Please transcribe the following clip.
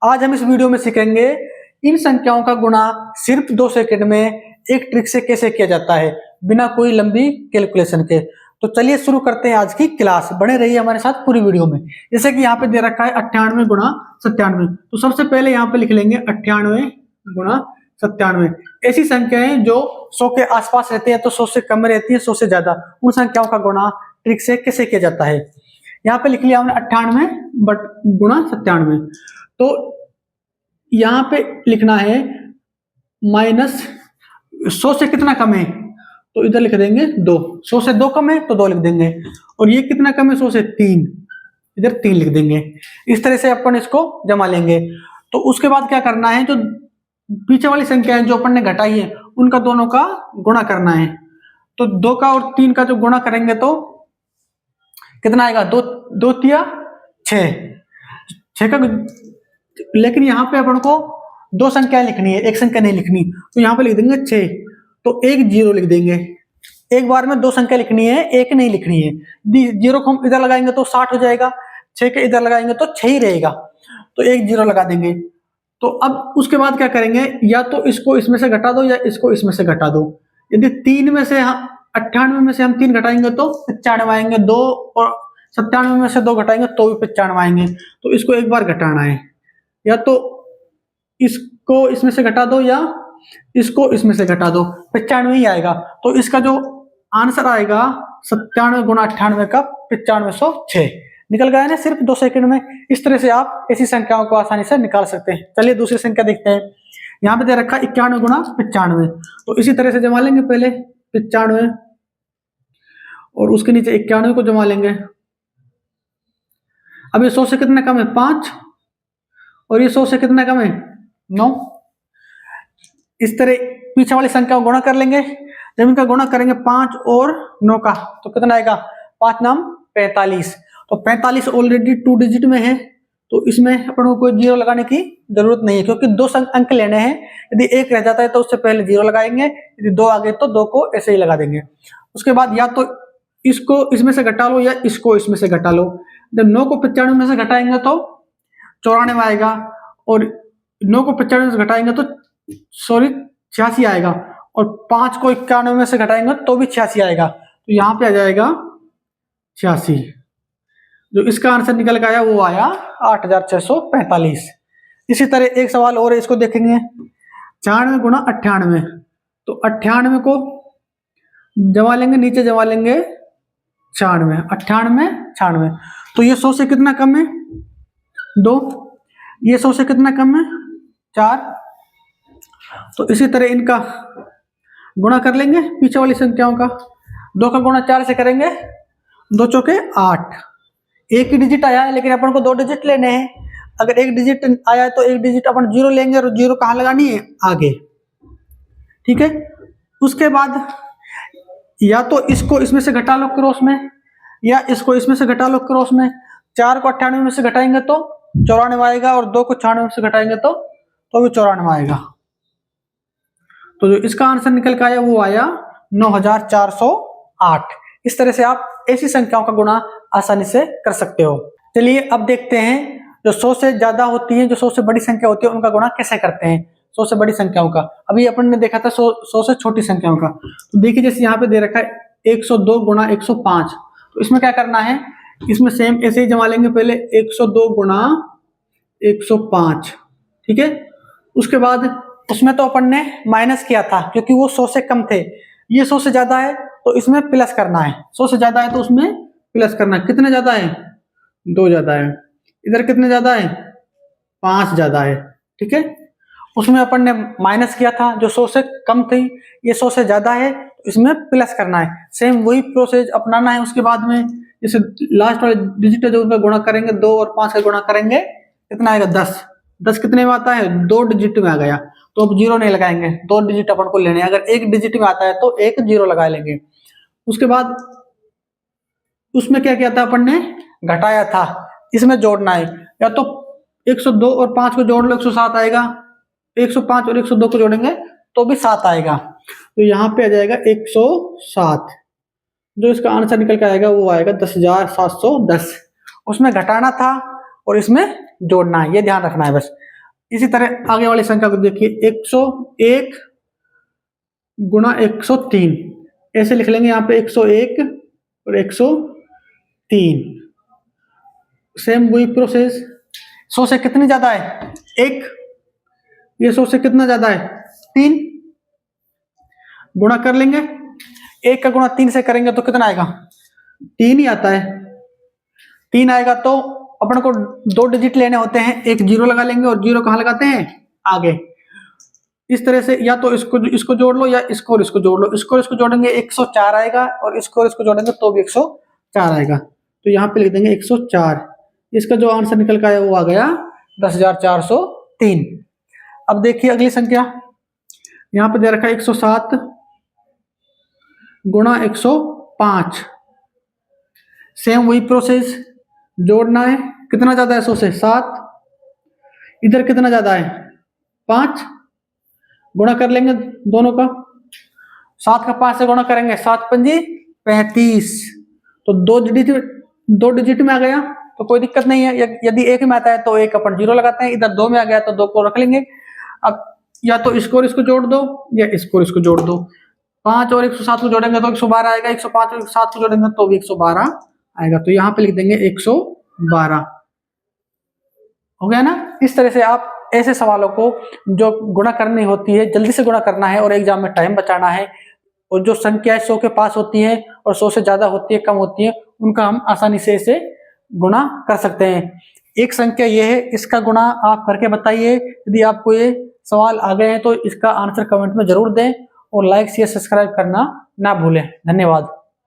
आज हम इस वीडियो में सीखेंगे इन संख्याओं का गुणा सिर्फ 2 सेकंड में एक ट्रिक से कैसे किया जाता है बिना कोई लंबी कैलकुलेशन के। तो चलिए शुरू करते हैं आज की क्लास। बने रहिए हमारे साथ पूरी वीडियो में। जैसे कि यहाँ पे दे रखा है 98 गुणा 97। तो सबसे पहले यहाँ पे लिख लेंगे 98 गुणा 97। ऐसी संख्याएं जो 100 के आसपास रहती है, तो 100 से कम रहती है, 100 से ज्यादा, उन संख्याओं का गुणा ट्रिक से कैसे किया जाता है। यहाँ पे लिख लिया हमने 98 बट गुणा 97। तो यहाँ पे लिखना है माइनस 100 से कितना कम है, तो इधर लिख देंगे 2। 100 से 2 कम है तो 2 लिख देंगे। और ये कितना कम है 100 से 3, इधर 3 लिख देंगे। इस तरह से अपन इसको जमा लेंगे। तो उसके बाद क्या करना है, जो पीछे वाली संख्या है जो अपन ने घटाई है उनका दोनों का गुणा करना है। तो 2 का और 3 का जो गुणा करेंगे तो कितना आएगा, 2 तिया 6 का। लेकिन यहाँ पे अपन को 2 संख्या लिखनी है, एक संख्या नहीं लिखनी। तो यहाँ पे लिख देंगे 6, तो एक 0 लिख देंगे। एक बार में 2 संख्या लिखनी है, एक नहीं लिखनी है। 0 को हम इधर लगाएंगे तो 60 हो जाएगा, 6 के इधर लगाएंगे तो 6 ही रहेगा, तो एक 0 लगा देंगे। तो अब उसके बाद क्या करेंगे, या तो इसको इसमें से घटा दो या इसको इसमें से घटा दो। यदि 3 में से 98 में से हम 3 घटाएंगे तो 95 आएंगे, 2 और 97 में से 2 घटाएंगे तो भी 95 आएंगे। तो इसको एक बार घटाना है, या तो इसको इसमें से घटा दो या इसको इसमें से घटा दो, 95 ही आएगा। तो इसका जो आंसर आएगा 97 गुणा 98 का 9506 निकल गया ना सिर्फ 2 सेकंड में। इस तरह से आप ऐसी संख्याओं को आसानी से निकाल सकते हैं। चलिए दूसरी संख्या देखते हैं। यहाँ पे दे रखा 91 गुणा 95। तो इसी तरह से जमा लेंगे, पहले 95 और उसके नीचे 91 को जमा लेंगे। अब ये 100 से कितना कम है 5, और ये 100 से कितना कम है 9। इस तरह पीछे वाली संख्या को गुणा कर लेंगे। जब इनका गुणा करेंगे 5 और 9 का तो कितना आएगा, 5 नाम 45। तो 45 ऑलरेडी 2 डिजिट में है, तो इसमें अपन को कोई 0 लगाने की जरूरत नहीं है, क्योंकि 2 अंक लेने हैं। यदि 1 रह जाता है तो उससे पहले 0 लगाएंगे, यदि 2 आ गए तो 2 को ऐसे ही लगा देंगे। उसके बाद या तो इसको इसमें से घटा लो या इसको इसमें से घटा लो। जब 9 को 95 में से घटाएंगे तो 94 आएगा, और 9 को 95 से घटाएंगे तो 86 आएगा, और 5 को 91 में से घटाएंगे तो भी 86 आएगा। तो यहाँ पे आ जाएगा 86। जो इसका आंसर निकल के आया वो आया 8645। इसी तरह एक सवाल और है, इसको देखेंगे। 94 गुणा 98। तो 98 को जमा लेंगे, नीचे जमा लेंगे 96, 98 96। तो ये 100 से कितना कम है 2, ये 100 से कितना कम है 4। तो इसी तरह इनका गुणा कर लेंगे पीछे वाली संख्याओं का। 2 का गुणा 4 से करेंगे, 2 चौके 8। एक ही डिजिट आया है, लेकिन अपन को 2 डिजिट लेने हैं। अगर एक डिजिट आया है तो एक डिजिट अपन 0 लेंगे, और 0 कहाँ लगानी है, आगे। ठीक है। उसके बाद या तो इसको इसमें से घटा लो क्रॉस में, या इसको इसमें से घटा लो क्रॉस में। 4 को 98 में से घटाएंगे तो 94 आएगा, और 2 को 96 में से घटाएंगे तो भी 94 आएगा। तो जो इसका आंसर निकल के आया वो आया 9408। इस तरह से आप ऐसी संख्याओं का गुणा आसानी से कर सकते हो। चलिए अब देखते हैं जो 100 से ज्यादा होती है, जो 100 से बड़ी संख्या होती है, उनका गुणा कैसे करते हैं 100 से बड़ी संख्याओं का। अभी अपन ने देखा था 100 से छोटी संख्याओं का। तो देखिए जैसे यहाँ पे दे रखा है 102 गुणा 105। तो इसमें क्या करना है, इसमें सेम ऐसे ही जमा लेंगे। पहले 102 गुणा 105, ठीक है। उसके बाद उसमें तो अपन ने माइनस किया था, क्योंकि वो 100 से कम थे। ये 100 से ज्यादा है तो इसमें प्लस करना है, 100 से ज्यादा है तो उसमें प्लस करना है। कितने ज्यादा है 2 ज्यादा है। इधर कितने ज्यादा है 5 ज्यादा है, ठीक है। उसमें अपन ने माइनस किया था, जो 100 से कम थी। ये 100 से ज्यादा है तो इसमें प्लस करना है। सेम वही प्रोसेस अपनाना है। उसके बाद में जैसे लास्ट वाले डिजिट है जो उनका गुणा करेंगे, 2 और 5 का गुणा करेंगे, कितना आएगा 10। 10 कितने में आता है 2 डिजिट में आ गया, तो अब 0 नहीं लगाएंगे, 2 डिजिट अपन को लेने हैं। अगर 1 डिजिट में आता है तो एक 0 लगा लेंगे। उसके बाद उसमें क्या किया था अपन ने, घटाया था, इसमें जोड़ना है। या तो 102 और 5 को जोड़ लो, 107 आएगा। 105 और 102 को जोड़ेंगे तो भी 7 आएगा। तो यहाँ पे आ जाएगा 107। जो इसका आंसर निकल के आएगा वो आएगा 10,710। उसमें घटाना था और इसमें जोड़ना है, ये ध्यान रखना है बस। इसी तरह आगे वाली संख्या को देखिए 101 गुणा 103, ऐसे लिख लेंगे यहाँ पे 101 और 103। सेम वही प्रोसेस, 100 से कितनी ज्यादा है 1, ये 100 से कितना ज्यादा है 3, गुणा कर लेंगे। 1 का गुणा 3 से करेंगे तो कितना आएगा 3 ही आता है। 3 आएगा तो अपन को 2 डिजिट लेने होते हैं, एक 0 लगा लेंगे और 0 कहाँ लगाते हैं आगे। इस तरह से या तो इसको जोड़ लो या इसको और इसको जोड़ लो, इसको और इसको जोड़ेंगे 104 आएगा और इसको और इसको जोड़ेंगे तो भी 104 आएगा। तो यहाँ पे लिख देंगे 104। इसका जो आंसर निकल का है वो आ गया 10,403। अब देखिए अगली संख्या, यहाँ पे दे रखा है 107 गुणा 105। सेम वही प्रोसेस, जोड़ना है। कितना ज्यादा है 100 से 7, इधर कितना ज्यादा है 5, गुणा कर लेंगे दोनों का। 7 का 5 से गुणा करेंगे 7 पंजी 35, तो 2 डिजिट में आ गया तो कोई दिक्कत नहीं है। यदि एक में आता है तो एक अपन 0 लगाते हैं, इधर 2 में आ गया तो 2 को रख लेंगे। अब या तो इसको और इसको जोड़ दो या इसको और इसको जोड़ दो। 5 और 107 को जोड़ेंगे तो 112 आएगा, 105 और 7 को जोड़ेंगे तो भी 112 आएगा। तो यहाँ पे लिख देंगे 112। हो गया ना। इस तरह से आप ऐसे सवालों को जो गुणा करनी होती है, जल्दी से गुणा करना है और एग्जाम में टाइम बचाना है, और जो संख्याएं 100 के पास होती है और 100 से ज्यादा होती है कम होती है, उनका हम आसानी से इसे गुणा कर सकते हैं। एक संख्या ये है, इसका गुणा आप करके बताइए। यदि आपको ये सवाल आ गए हैं तो इसका आंसर कमेंट में जरूर दें और लाइक शेयर सब्सक्राइब करना ना भूलें। धन्यवाद।